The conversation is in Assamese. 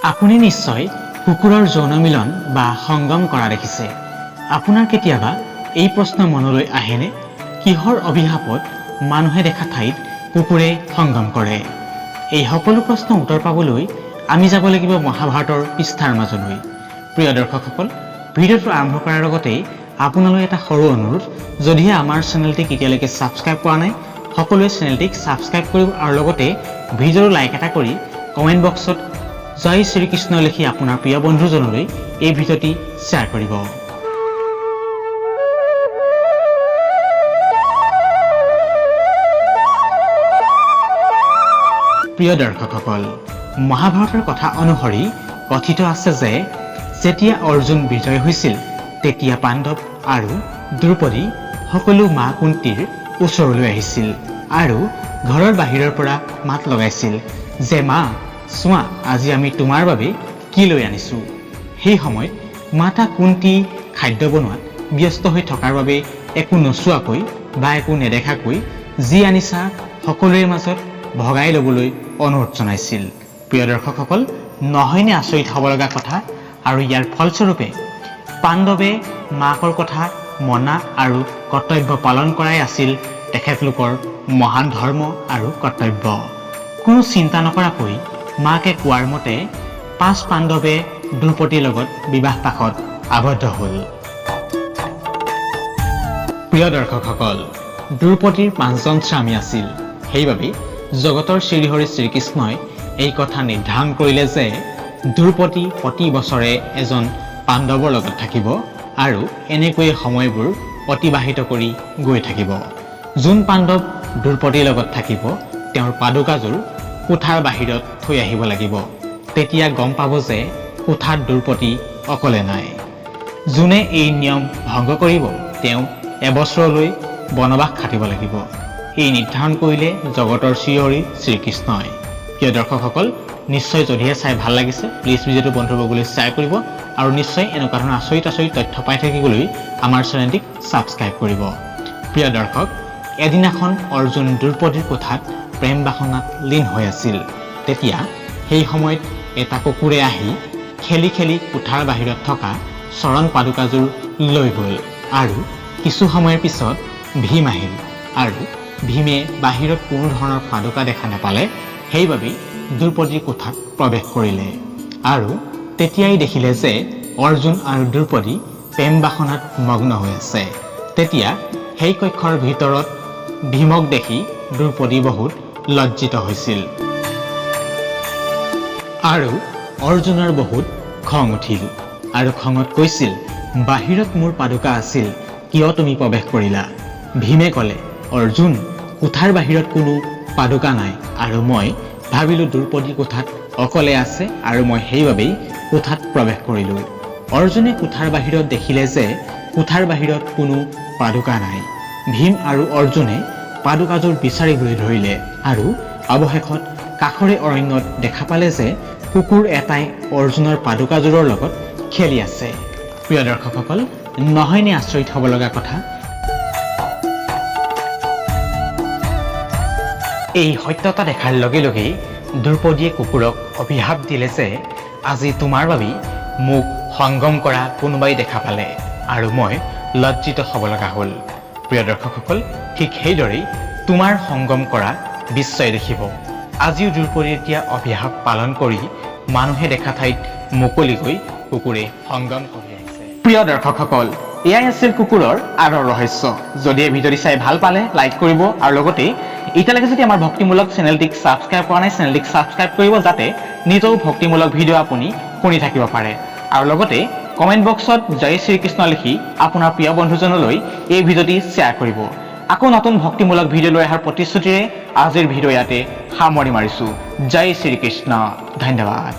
আপুনি নিশ্চয় কুকুৰৰ যৌন মিলন বা সংগম কৰা দেখিছে। আপোনাৰ কেতিয়াবা এই প্ৰশ্ন মনলৈ আহেনে, কিহৰ অভিশাপত মানুহে দেখা ঠাইত কুকুৰে সংগম কৰে? এই সকলো প্ৰশ্নৰ উত্তৰ পাবলৈ আমি যাব লাগিব মহাভাৰতৰ পৃষ্ঠাৰ মাজলৈ। প্ৰিয় দৰ্শকসকল, ভিডিঅ'টো আৰম্ভ কৰাৰ আগতে আপোনালৈ এটা সৰু অনুৰোধ, যদিহে আমাৰ চেনেলটিক এতিয়ালৈকে ছাবস্ক্ৰাইব কৰা নাই, সকলোৱে চেনেলটিক ছাবস্ক্ৰাইব কৰিব আৰু লগতে ভিডিঅ'টো লাইক এটা কৰি কমেণ্ট বক্সত জয় শ্ৰীকৃষ্ণ লিখি আপোনাৰ প্ৰিয় বন্ধুজনলৈ এই ভিডিঅ'টি শ্বেয়াৰ কৰিব। প্ৰিয় দৰ্শকসকল, মহাভাৰতৰ কথা অনুসৰি কথিত আছে যে যেতিয়া অৰ্জুন বিজয় হৈছিল তেতিয়া পাণ্ডৱ আৰু দ্ৰৌপদী সকলো মা কুন্তীৰ ওচৰলৈ আহিছিল আৰু ঘৰৰ বাহিৰৰ পৰা মাত লগাইছিল যে মা চোৱা, আজি আমি তোমাৰ বাবে কি লৈ আনিছোঁ। সেই সময়ত মাতা কুন্তী খাদ্য বনোৱাত ব্যস্ত হৈ থকাৰ বাবে একো নচোৱাকৈ বা একো নেদেখাকৈ যি আনিছা সকলোৰে মাজত ভগাই ল'বলৈ অনুৰোধ জনাইছিল। প্ৰিয় দৰ্শকসকল, নহয়নে আচৰিত হ'ব লগা কথা? আৰু ইয়াৰ ফলস্বৰূপে পাণ্ডৱে মাকৰ কথা মনা আৰু কৰ্তব্য পালন কৰাই আছিল তেখেতলোকৰ মহান ধৰ্ম আৰু কৰ্তব্য। কোনো চিন্তা নকৰাকৈ মাকে কোৱাৰ মতে 5 পাণ্ডৱে দ্ৰৌপদীৰ লগত বিবাহ পাশত আবদ্ধ হ'ল। প্ৰিয় দৰ্শকসকল, দ্ৰৌপদীৰ 5জন স্বামী আছিল। সেইবাবে জগতৰ শ্ৰীহৰি শ্ৰীকৃষ্ণই এই কথা নিৰ্ধাৰণ কৰিলে যে দ্ৰৌপদী প্ৰতি বছৰে এজন পাণ্ডৱৰ লগত থাকিব আৰু এনেকৈয়ে সময়বোৰ অতিবাহিত কৰি গৈ থাকিব। যোন পাণ্ডৱ দ্ৰৌপদীৰ লগত থাকিব তেওঁৰ পাদুকাযোৰ কোঠাৰ বাহিৰত থৈ আহিব লাগিব। তেতিয়া গম পাব যে কোঠাত দ্ৰৌপদী অকলে নাই। যোনে এই নিয়ম ভংগ কৰিব তেওঁ এবছৰলৈ বনবাস খাটিব লাগিব। এই নিৰ্ধাৰণ কৰিলে জগতৰ শ্ৰীহৰি শ্ৰীকৃষ্ণই। প্ৰিয় দৰ্শকসকল, নিশ্চয় যদিহে চাই ভাল লাগিছে প্লিজ ভিডিঅ'টো বন্ধুবৰ্গলৈ শ্বেয়াৰ কৰিব আৰু নিশ্চয় এনেকুৱা ধৰণৰ আচৰিত তথ্য পাই থাকিবলৈ আমাৰ চেনেলটিক ছাবস্ক্ৰাইব কৰিব। প্ৰিয় দৰ্শক, এদিনাখন অৰ্জুন দ্ৰৌপদীৰ কোঠাত প্ৰেম বাসনাত লীন হৈ আছিল। তেতিয়া সেই সময়ত এটা কুকুৰে আহি খেলি খেলি কোঠাৰ বাহিৰত থকা চৰণ পাদুকাযোৰ লৈ গ'ল আৰু কিছু সময়ৰ পিছত ভীম আহিল আৰু ভীমে বাহিৰত কোনো ধৰণৰ পাদুকা দেখা নাপালে। সেইবাবে দ্ৰৌপদীৰ কোঠাত প্ৰৱেশ কৰিলে আৰু তেতিয়াই দেখিলে যে অৰ্জুন আৰু দ্ৰৌপদী প্ৰেম বাসনাত মগ্ন হৈ আছে। তেতিয়া সেই কক্ষৰ ভিতৰত ভীমক দেখি দ্ৰৌপদী বহুত লজ্জিত হৈছিল আৰু অৰ্জুনৰ বহুত খং উঠিল আৰু খঙত কৈছিল, বাহিৰত মোৰ পাদুকা আছিল, কিয় তুমি প্ৰৱেশ কৰিলা? ভীমে ক'লে, অৰ্জুন, কোঠাৰ বাহিৰত কোনো পাদুকা নাই আৰু মই ভাবিলোঁ দ্ৰৌপদীৰ কোঠাত অকলে আছে আৰু মই সেইবাবেই কোঠাত প্ৰৱেশ কৰিলোঁ। অৰ্জুনে কোঠাৰ বাহিৰত দেখিলে যে কোঠাৰ বাহিৰত কোনো পাদুকা নাই। ভীম আৰু অৰ্জুনে পাদুকাযোৰ বিচাৰিবলৈ ধৰিলে আৰু অৱশেষত কাষৰে অৰণ্যত দেখা পালে যে কুকুৰ এটাই অৰ্জুনৰ পাদুকাযোৰৰ লগত খেলি আছে। প্ৰিয় দৰ্শকসকল, নহয়নে আচৰিত হ'ব লগা কথা? এই সত্যতা দেখাৰ লগে লগেই দ্ৰৌপদীয়ে কুকুৰক অভিশাপ দিলে যে আজি তোমাৰ বাবেই মোক সংগম কৰা কোনোবাই দেখা পালে আৰু মই লজ্জিত হ'ব লগা হ'ল। প্ৰিয় দৰ্শকসকল, ঠিক সেইদৰেই তোমাৰ সংগম কৰা বিশ্বই দেখিব। আজিও দ্ৰৌপদীয়ে এতিয়া অভিশাপ পালন কৰি মানুহে দেখা ঠাইত মুকলিকৈ কুকুৰে সংগম কৰি আহিছে। প্ৰিয় দৰ্শকসকল, এয়াই আছিল কুকুৰৰ আঁৰৰ ৰহস্য। যদি এই ভিডিঅ'টি চাই ভাল পালে লাইক কৰিব আৰু লগতে এতিয়ালৈকে যদি আমাৰ ভক্তিমূলক চেনেলটিক ছাবস্ক্ৰাইব কৰা নাই চেনেলটিক ছাবস্ক্ৰাইব কৰিব, যাতে নিজেও ভক্তিমূলক ভিডিঅ' আপুনি শুনি থাকিব পাৰে আৰু লগতে কমেণ্ট বক্সত জয় শ্ৰীকৃষ্ণ লিখি আপোনাৰ প্ৰিয় বন্ধুজনলৈ এই ভিডিঅ'টি শ্বেয়াৰ কৰিব। আকৌ নতুন ভক্তিমূলক ভিডিঅ' লৈ অহাৰ প্ৰতিশ্ৰুতিৰে আজিৰ ভিডিঅ' ইয়াতে সামৰি মাৰিছোঁ। জয় শ্ৰীকৃষ্ণ, ধন্যবাদ।